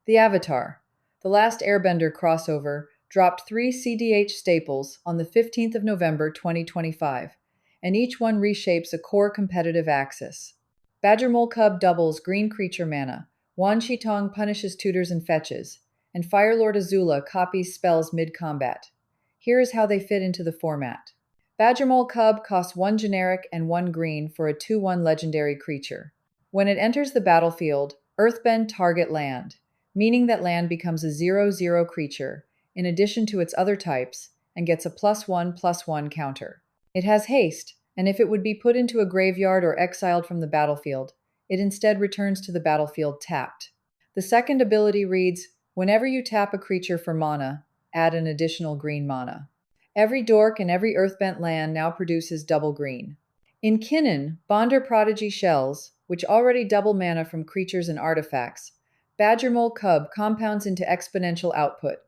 The Avatar. The Last Airbender crossover dropped 3 cEDH staples on the 15th of November 2025, and each one reshapes a core competitive axis. Badgermole Cub doubles green creature mana, Wan Shi Tong punishes tutors and fetches, and Fire Lord Azula copies spells mid-combat. Here is how they fit into the format. Badgermole Cub costs 1 generic and 1 green for a 2/1 legendary creature. When it enters the battlefield, earthbend target land, meaning that land becomes a 0/0 creature, in addition to its other types, and gets a +1/+1 counter. It has haste, and if it would be put into a graveyard or exiled from the battlefield, it instead returns to the battlefield tapped. The second ability reads, whenever you tap a creature for mana, add an additional green mana. Every dork and every earthbent land now produces double green. In Kinnan, Bonder Prodigy Shells, which already double mana from creatures and artifacts, Badgermole Cub compounds into exponential output,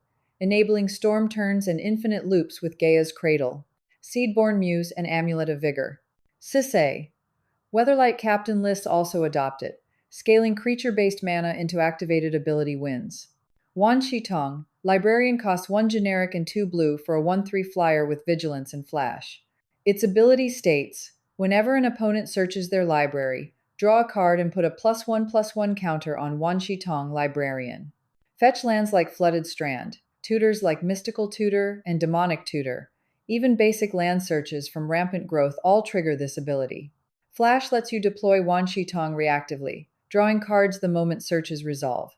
enabling storm turns and infinite loops with Gaia's Cradle, Seedborn Muse, and Amulet of Vigor. Sisay. Weatherlight Captain lists also adopt it, scaling creature-based mana into activated ability wins. Wan Shi Tong. Librarian costs 1 generic and 2 blue for a 1/3 flyer with vigilance and flash. Its ability states, whenever an opponent searches their library, draw a card and put a +1/+1 counter on Wan Shi Tong Librarian. Fetch lands like Flooded Strand, tutors like Mystical Tutor and Demonic Tutor. Even basic land searches from Rampant Growth all trigger this ability. Flash lets you deploy Wan Shi Tong reactively, drawing cards the moment searches resolve.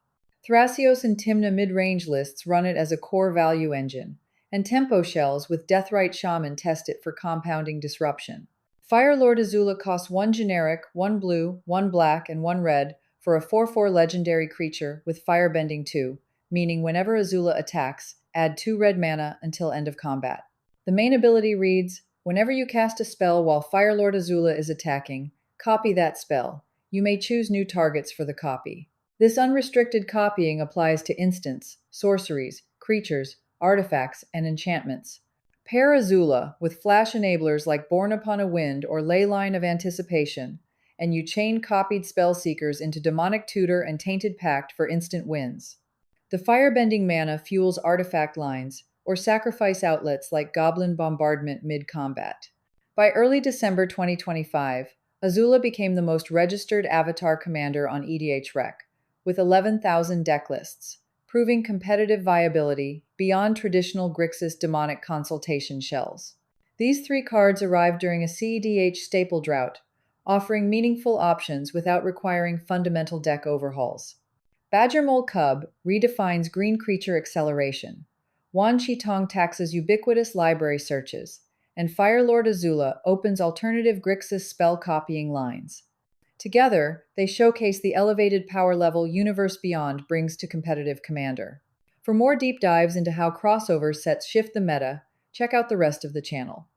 Thrasios and Timna mid-range lists run it as a core value engine, and Tempo Shells with Deathrite Shaman test it for compounding disruption. Fire Lord Azula costs 1 generic, 1 blue, 1 black, and 1 red for a 4/4 legendary creature with Firebending 2, meaning whenever Azula attacks, add 2 red mana until end of combat. The main ability reads, whenever you cast a spell while Fire Lord Azula is attacking, copy that spell. You may choose new targets for the copy. This unrestricted copying applies to instants, sorceries, creatures, artifacts, and enchantments. Pair Azula with flash enablers like Born Upon a Wind or Leyline of Anticipation, and you chain copied Spellseekers into Demonic Tutor and Tainted Pact for instant wins. The firebending mana fuels artifact lines, or sacrifice outlets like Goblin Bombardment mid-combat. By early December 2025, Azula became the most registered avatar commander on EDH Rec, with 11,000 deck lists, proving competitive viability beyond traditional Grixis demonic consultation shells. These 3 cards arrived during a cEDH staple drought, offering meaningful options without requiring fundamental deck overhauls. Badgermole Cub redefines green creature acceleration. Wan Shi Tong taxes ubiquitous library searches, and Fire Lord Azula opens alternative Grixis spell copying lines. Together, they showcase the elevated power level Universe Beyond brings to competitive Commander. For more deep dives into how crossover sets shift the meta, check out the rest of the channel.